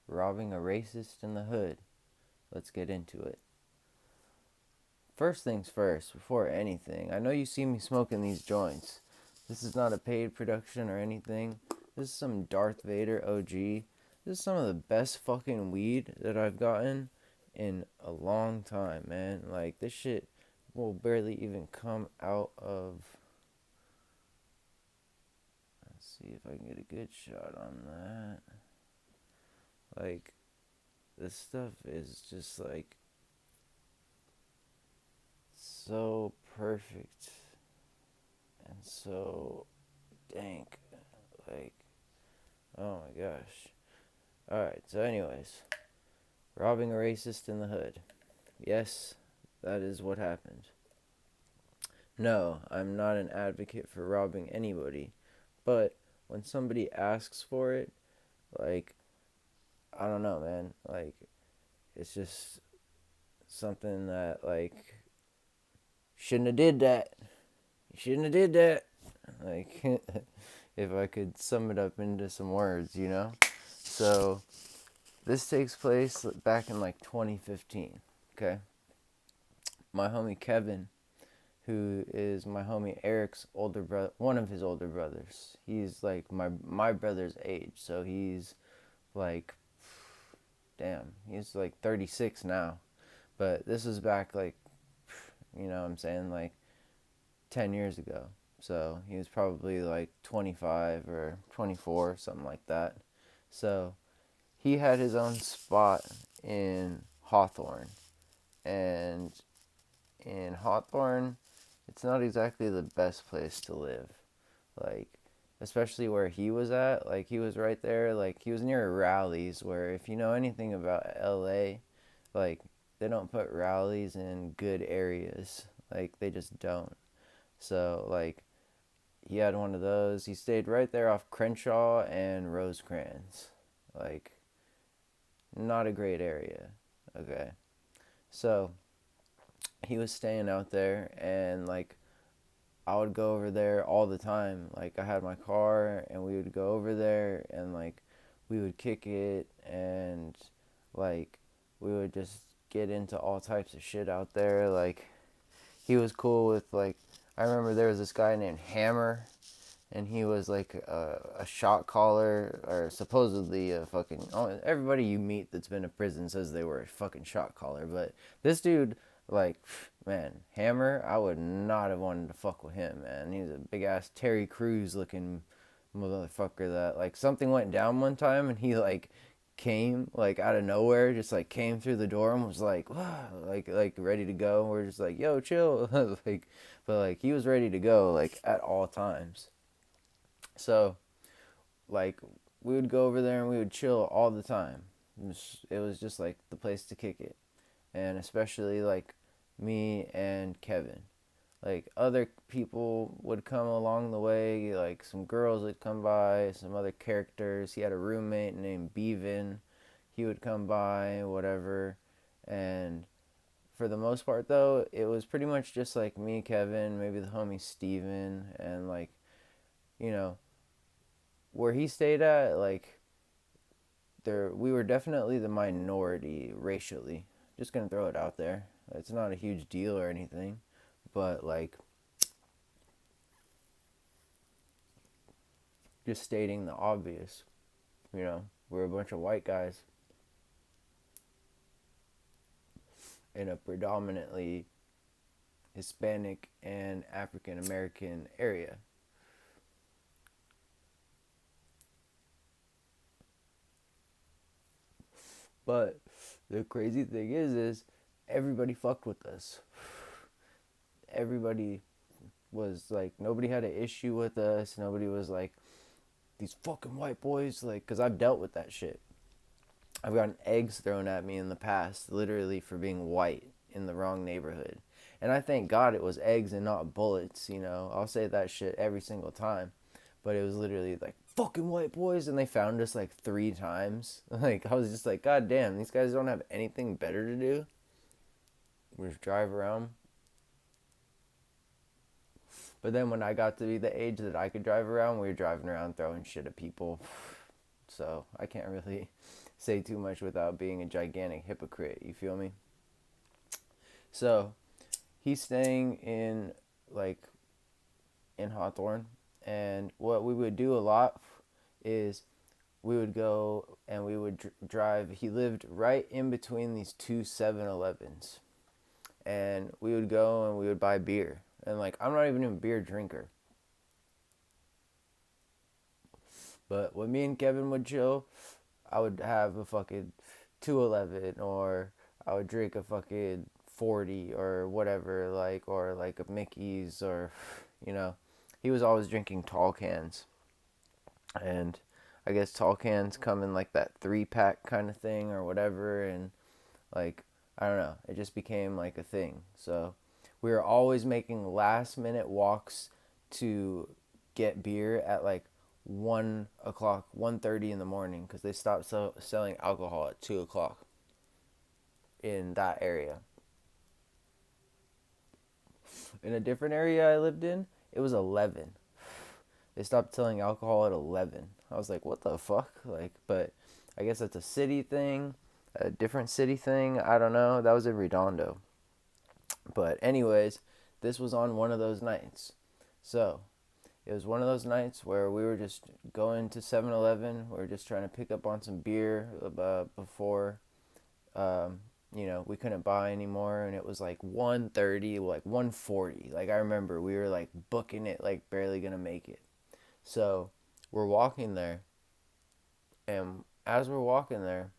Robbing a racist in the hood. Let's get into it. First things first, before anything, I know you see me smoking these joints. This is not a paid production or anything. This is some Darth Vader OG. This is some of the best fucking weed that I've gotten in a long time, man. Like, this shit will barely even come out of. Let's see if I can get a good shot on that. Like, this stuff is just like so perfect and so dank. Like, oh my gosh. Alright, so, anyways, robbing a racist in the hood. Yes, that is what happened. No, I'm not an advocate for robbing anybody, but when somebody asks for it, like, I don't know, man. Like, it's just something that, like, shouldn't have did that. You shouldn't have did that. Like, if I could sum it up into some words, you know? So, this takes place back in like 2015, okay? My homie Kevin, who is my homie Eric's older brother, one of his older brothers. He's like my brother's age, so he's like, damn, he's like 36 now. But this was back like, you know what I'm saying, like 10 years ago. So he was probably like 25 or 24, something like that. So he had his own spot in Hawthorne. And in Hawthorne, it's not exactly the best place to live. Like, especially where he was at. Like, he was right there. Like, he was near Rallies, where if you know anything about LA, like, they don't put Rallies in good areas. Like, they just don't. So, like, he had one of those. He stayed right there off Crenshaw and Rosecrans. Like, not a great area. Okay. So, he was staying out there, and, like, I would go over there all the time. Like, I had my car, and we would go over there, and, like, we would kick it, and, like, we would just get into all types of shit out there. Like, he was cool with, like, I remember there was this guy named Hammer, and he was like a shot caller, or supposedly a fucking. Oh, everybody you meet that's been to prison says they were a fucking shot caller, but this dude, like, man, Hammer, I would not have wanted to fuck with him, man. He's a big ass Terry Crews looking motherfucker that, like, something went down one time, and he, like, came like out of nowhere, just like came through the door and was like, wow, like ready to go. We're just like, yo, chill, like, but like he was ready to go like at all times. So, like, we would go over there and we would chill all the time. It was just like the place to kick it, and especially like me and Kevin. Like, other people would come along the way, like some girls would come by, some other characters. He had a roommate named Bevan. He would come by, whatever. And for the most part, though, it was pretty much just like me, Kevin, maybe the homie Steven, and like, you know, where he stayed at, like, there we were definitely the minority racially. Just gonna throw it out there. It's not a huge deal or anything, but like, just stating the obvious. You know, we're a bunch of white guys in a predominantly Hispanic and African American area. But the crazy thing is everybody fucked with us. Everybody was like, nobody had an issue with us. Nobody was like, these fucking white boys, like, because I've dealt with that shit. I've gotten eggs thrown at me in the past, literally for being white in the wrong neighborhood. And I thank God it was eggs and not bullets, you know. I'll say that shit every single time. But it was literally like, fucking white boys, and they found us like 3 times. Like, I was just like, God damn, these guys don't have anything better to do. We just drive around. But then when I got to be the age that I could drive around, we were driving around throwing shit at people. so I can't really say too much without being a gigantic hypocrite. You feel me? So he's staying in like in Hawthorne, and what we would do a lot is we would go and we would drive. He lived right in between these two 7-Elevens, and we would go and we would buy beer. And like, I'm not even a beer drinker, but when me and Kevin would chill, I would have a fucking 211, or I would drink a fucking 40 or whatever, like, or like a Mickey's, or you know, he was always drinking tall cans. And I guess tall cans come in like that 3-pack kind of thing or whatever, and like, I don't know, it just became like a thing. So we were always making last minute walks to get beer at like 1 o'clock, 1:30 in the morning, because they stopped selling alcohol at 2 o'clock in that area. In a different area I lived in, it was 11. They stopped selling alcohol at 11. I was like, what the fuck? Like, but I guess that's a city thing, a different city thing. I don't know. That was in Redondo. But anyways, this was on one of those nights. So it was one of those nights where we were just going to 7-Eleven. We were just trying to pick up on some beer before, we couldn't buy anymore. And it was like 1:30, like 1:40. Like, I remember we were like booking it, like barely going to make it. So we're walking there. And as we're walking there,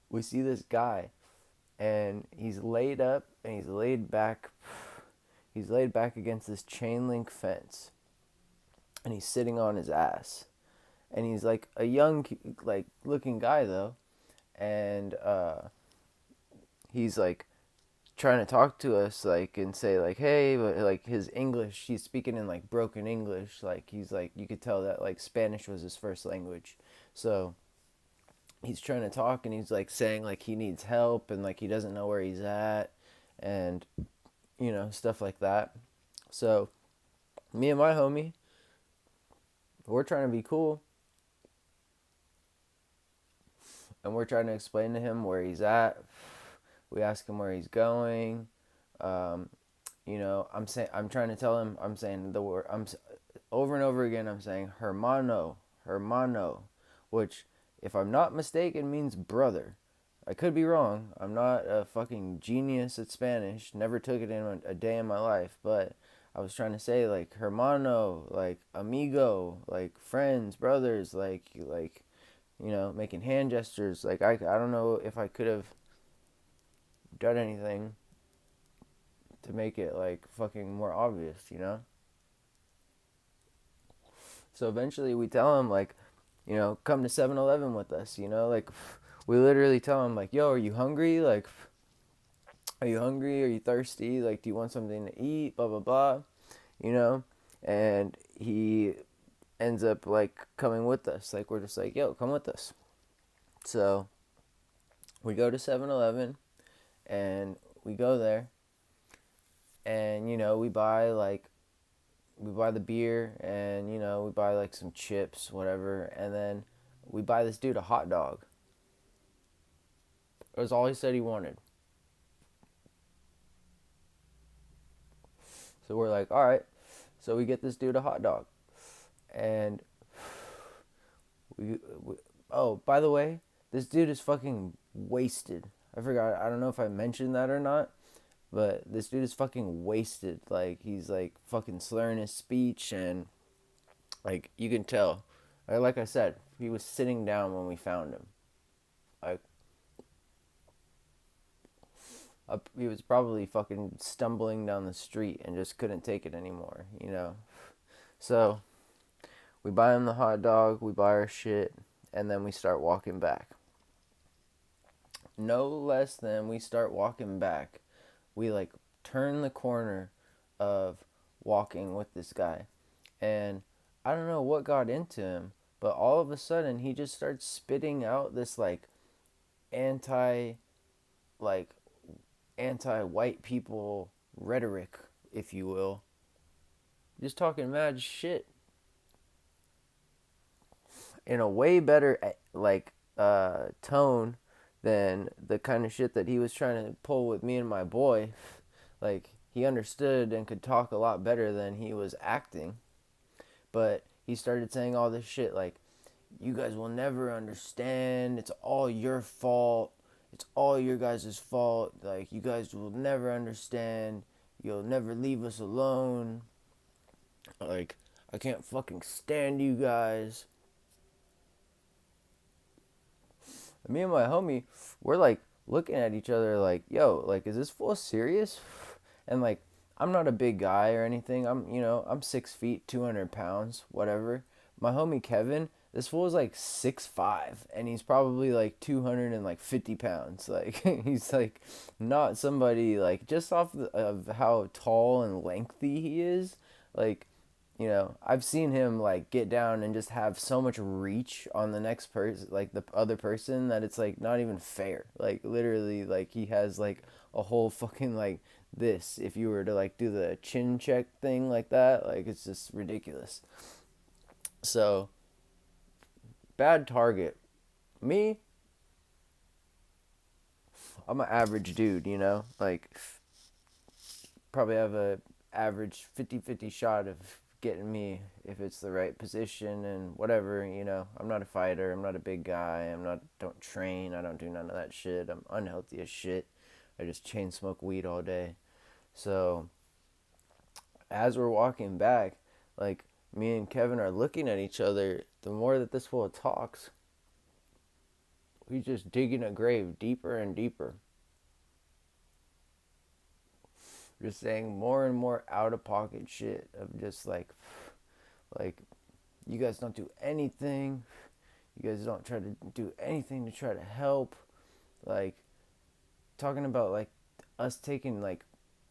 we see this guy, and he's laid up and he's laid back. He's laid back against this chain link fence, and he's sitting on his ass. And he's like a young, like looking guy though, and he's like trying to talk to us, like, and say like, hey, but like his English, he's speaking in like broken English, like he's like, you could tell that like Spanish was his first language. So he's trying to talk, and he's like saying like he needs help, and like he doesn't know where he's at, and stuff like that. So me and my homie, we're trying to be cool, and we're trying to explain to him where he's at. We ask him where he's going. um, I'm trying to tell him, I'm saying the word, over and over again, I'm saying hermano, hermano, which, if I'm not mistaken, means brother. I could be wrong. I'm not a fucking genius at Spanish. Never took it in a day in my life. But I was trying to say like hermano, like amigo, like friends, brothers, making hand gestures. Like I don't know if I could have done anything to make it like fucking more obvious. So eventually we tell him like, come to 7-Eleven with us. Like, we literally tell him like, yo, are you hungry? Like, are you hungry? Are you thirsty? Like, do you want something to eat? Blah, blah, blah. You know? And he ends up, like, coming with us. Like, we're just like, yo, come with us. So, we go to 7-Eleven, and we go there. And, we buy the beer, and, we buy, like, some chips, whatever. And then we buy this dude a hot dog. It was all he said he wanted. So we're like, all right. So we get this dude a hot dog, and we oh, by the way, this dude is fucking wasted. I forgot. I don't know if I mentioned that or not, but this dude is fucking wasted. Like, he's like fucking slurring his speech, and like you can tell. Like I said, he was sitting down when we found him. Like, he was probably fucking stumbling down the street and just couldn't take it anymore. So we buy him the hot dog, we buy our shit, and then we start walking back. No less than we start walking back, we like turn the corner of walking with this guy, and I don't know what got into him, but all of a sudden he just starts spitting out this anti like anti-white people rhetoric, if you will. Just talking mad shit. in a way better like tone than the kind of shit that he was trying to pull with me and my boy. Like he understood and could talk a lot better than he was acting. But he started saying all this shit like, you guys will never understand. It's all your fault. It's all your guys' fault. Like, you guys will never understand. You'll never leave us alone. Like, I can't fucking stand you guys. And me and my homie, we're like looking at each other like, yo, like, is this fool serious? And like, I'm not a big guy or anything. I'm 6 feet, 200 pounds, whatever. My homie Kevin, this fool is like 6'5", and he's probably like 250 pounds. Like he's like not somebody like just off of how tall and lengthy he is. Like I've seen him like get down and just have so much reach on the next person, like the other person, that it's like not even fair. Like literally, like he has like a whole fucking like this. If you were to like do the chin check thing like that, like it's just ridiculous. So bad target. Me, I'm an average dude, like probably have a average 50-50 shot of getting me if it's the right position and whatever. I'm not a fighter, I'm not a big guy, don't train, I don't do none of that shit. I'm unhealthy as shit. I just chain smoke weed all day. So as we're walking back, like me and Kevin are looking at each other. The more that this fool talks, he's just digging a grave deeper and deeper. Just saying more and more out of pocket shit of just like you guys don't do anything. You guys don't try to do anything to try to help. Like talking about like us taking like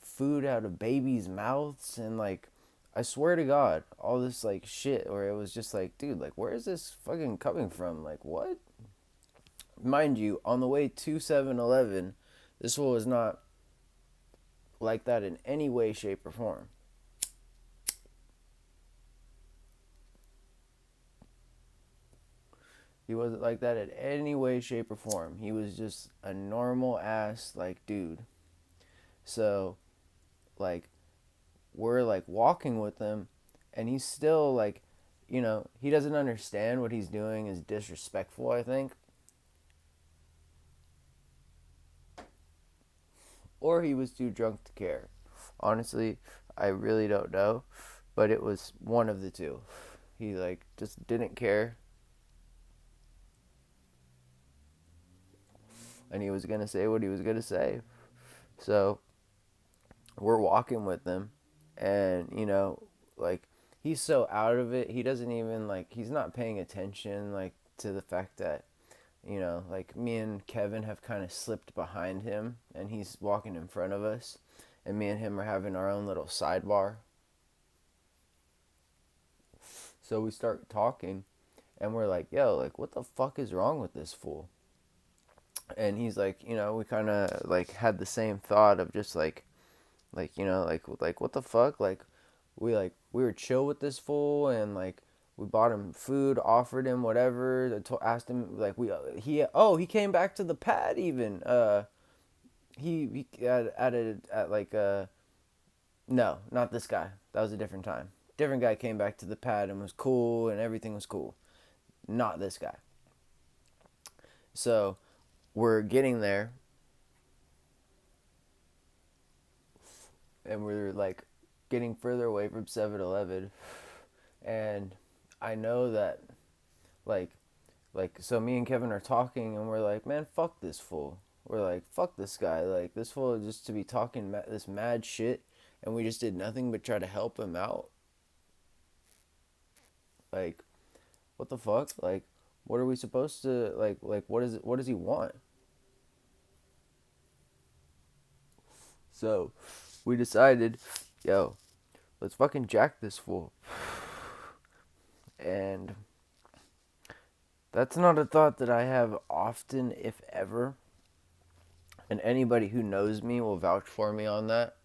food out of babies' mouths, and like I swear to God, all this like shit where it was just like, dude, like where is this fucking coming from? Like what? Mind you, on the way to 7-Eleven, this was not like that in any way, shape, or form. He wasn't like that in any way, shape, or form. He was just a normal ass like dude. So, like, we're like walking with him, and he's still like, he doesn't understand what he's doing is disrespectful, I think. Or he was too drunk to care. Honestly, I really don't know, but it was one of the two. He like just didn't care, and he was gonna say what he was gonna say. So we're walking with him, and like he's so out of it, he doesn't even like, he's not paying attention like to the fact that like me and Kevin have kind of slipped behind him and he's walking in front of us, and me and him are having our own little sidebar. So we start talking, and we're like, yo, like what the fuck is wrong with this fool? And he's like, we kind of like had the same thought of just like what the fuck, we were chill with this fool, and like we bought him food, offered him whatever, asked him like he came back to the pad even. He at like no, not this guy. That was a different time. Different guy came back to the pad and was cool and everything was cool. Not this guy. So we're getting there, and we're like getting further away from 7-Eleven, and I know that like so me and Kevin are talking, and we're like, man, fuck this fool. We're like, fuck this guy. Like this fool just to be talking this mad shit, and we just did nothing but try to help him out. Like what the fuck? Like what are we supposed to like what does he want? So we decided, yo, let's fucking jack this fool. And that's not a thought that I have often, if ever. And anybody who knows me will vouch for me on that.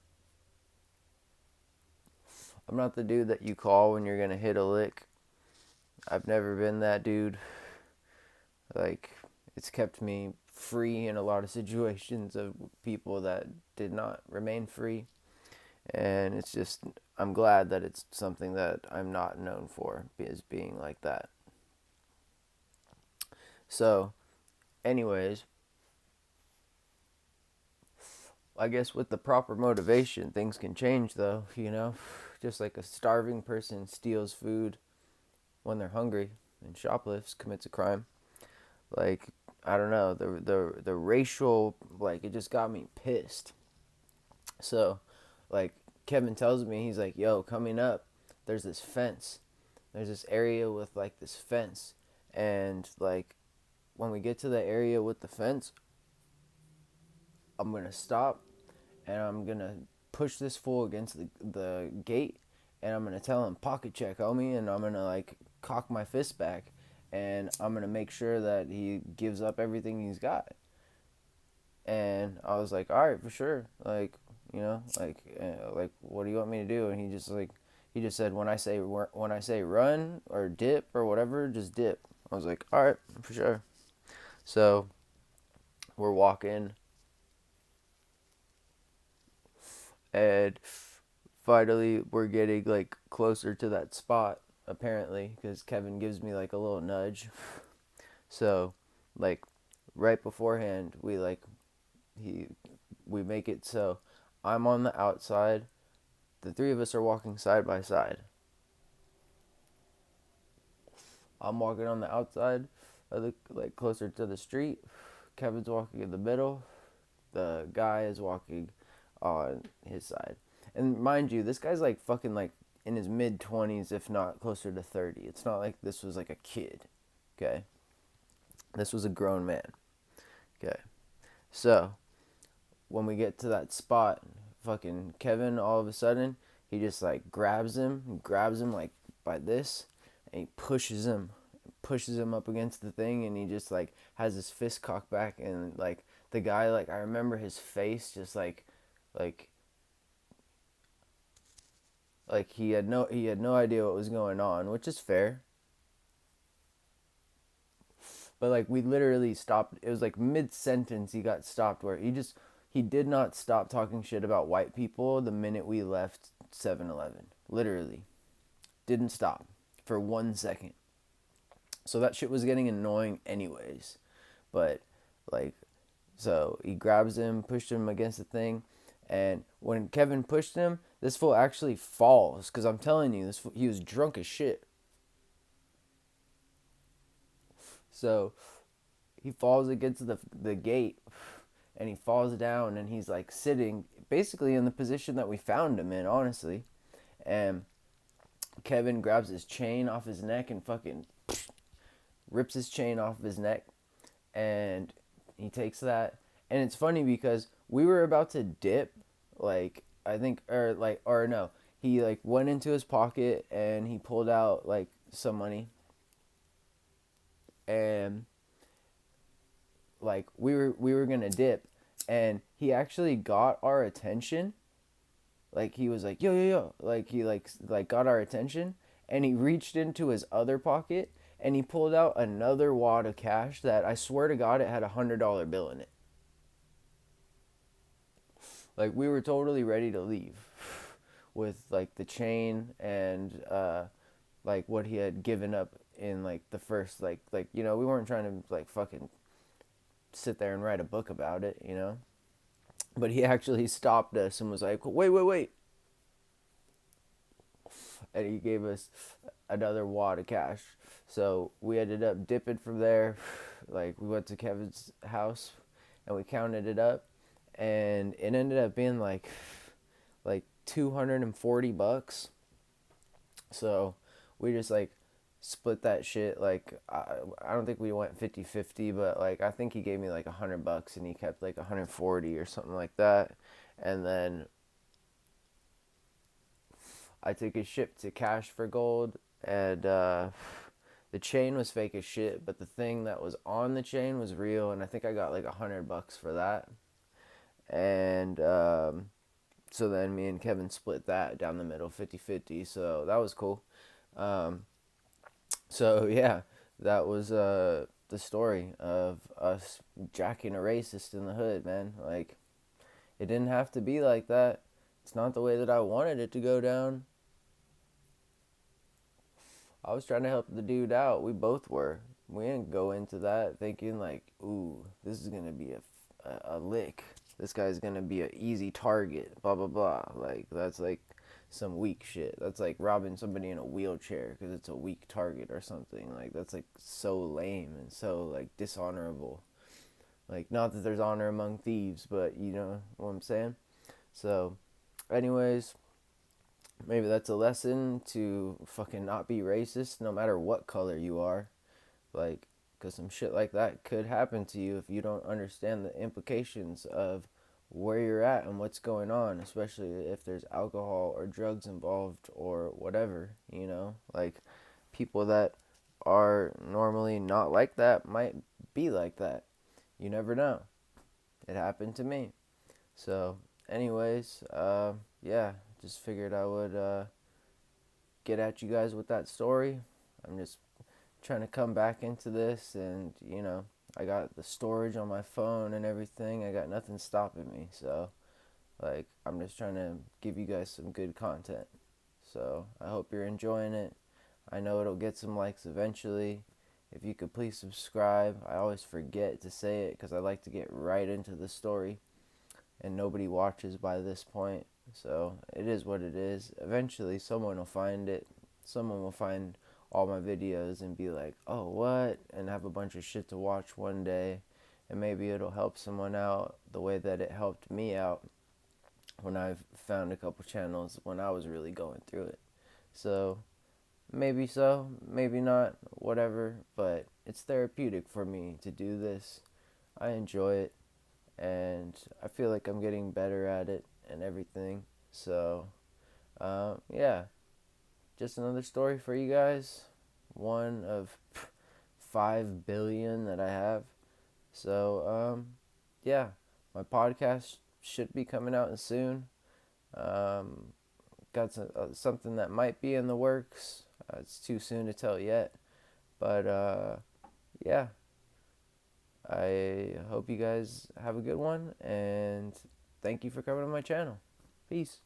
I'm not the dude that you call when you're going to hit a lick. I've never been that dude. Like, it's kept me free in a lot of situations of people that did not remain free. And it's just, I'm glad that it's something that I'm not known for, is being like that. So, anyways, I guess with the proper motivation, things can change though, you know? Just like a starving person steals food when they're hungry and shoplifts, commits a crime. Like, I don't know, the racial, like, it just got me pissed. So, like, Kevin tells me, he's like, yo, coming up, there's this fence. There's this area with, like, this fence. And, like, when we get to the area with the fence, I'm going to stop and I'm going to push this fool against the gate. And I'm going to tell him, pocket check, homie. And I'm going to, like, cock my fist back. And I'm going to make sure that he gives up everything he's got. And I was like, all right, for sure. Like, like, what do you want me to do? And he just said, when I say run or dip or whatever, just dip. I was like, all right, for sure. So we're walking, and finally we're getting like closer to that spot. Apparently, because Kevin gives me like a little nudge. So, like, right beforehand, he we make it so I'm on the outside. The three of us are walking side by side. I'm walking on the outside, like closer to the street. Kevin's walking in the middle. The guy is walking on his side. And mind you, this guy's like fucking like in his mid 20s, if not closer to 30. It's not like this was like a kid. Okay. This was a grown man. Okay. So, when we get to that spot, fucking Kevin all of a sudden, he just like grabs him like by this, and he pushes him up against the thing, and he just like has his fist cocked back, and like the guy, like, I remember his face just like he had no idea what was going on, which is fair. But like we literally stopped. It was like mid sentence he got stopped where he did not stop talking shit about white people the minute we left 7-Eleven. Literally. Didn't stop for 1 second. So that shit was getting annoying anyways. But like, so he grabs him, pushed him against the thing, and when Kevin pushed him, this fool actually falls. Cause I'm telling you, he was drunk as shit. So he falls against the gate, and he falls down, and he's like sitting basically in the position that we found him in, honestly. And Kevin grabs his chain off his neck and fucking rips his chain off of his neck, and he takes that. And it's funny because we were about to dip, like, I think, or no, he like went into his pocket and he pulled out like some money, and like we were gonna dip, and he actually got our attention. Like, he was like, yo yo yo, like he like got our attention, and he reached into his other pocket and he pulled out another wad of cash that I swear to God it had $100 bill in it. Like, we were totally ready to leave with like the chain and like what he had given up in like the first we weren't trying to like fucking sit there and write a book about it, you know. But he actually stopped us and was like, wait, wait, wait. And he gave us another wad of cash. So we ended up dipping from there. Like, we went to Kevin's house and we counted it up, and it ended up being like $240. So we just like split that shit. Like, I don't think we went 50-50, but like I think he gave me like $100 and he kept like 140 or something like that. And then I took his ship to Cash for Gold, and the chain was fake as shit, but the thing that was on the chain was real, and I think I got like $100 for that. And so then me and Kevin split that down the middle, 50-50. So that was cool. Um, So yeah, that was the story of us jacking a racist in the hood, man. Like, it didn't have to be like that. It's not the way that I wanted it to go down. I was trying to help the dude out. We both were. We didn't go into that thinking like, ooh, this is gonna be a lick. This guy's gonna be an easy target. Blah blah blah. Like, that's like some weak shit. That's like robbing somebody in a wheelchair because it's a weak target or something. Like, that's like so lame and so like dishonorable. Like, not that there's honor among thieves, but you know what I'm saying. So, anyways, maybe that's a lesson to fucking not be racist no matter what color you are. Like, because some shit like that could happen to you if you don't understand the implications of where you're at and what's going on, especially if there's alcohol or drugs involved or whatever, you know? Like, people that are normally not like that might be like that. You never know. It happened to me. So, anyways, yeah, just figured I would get at you guys with that story. I'm just trying to come back into this, and I got the storage on my phone and everything. I got nothing stopping me. So, like, I'm just trying to give you guys some good content. So, I hope you're enjoying it. I know it'll get some likes eventually. If you could please subscribe. I always forget to say it because I like to get right into the story, and nobody watches by this point. So it is what it is. Eventually, someone will find it. Someone will find all my videos and be like, oh, what? And have a bunch of shit to watch one day. And maybe it'll help someone out the way that it helped me out when I've found a couple channels when I was really going through it. So maybe so, maybe not, whatever. But it's therapeutic for me to do this. I enjoy it, and I feel like I'm getting better at it and everything. So, yeah, just another story for you guys. One of 5 billion that I have. So, yeah, my podcast should be coming out soon. Um, got something that might be in the works. It's too soon to tell yet. But, yeah, I hope you guys have a good one, and thank you for coming to my channel. Peace.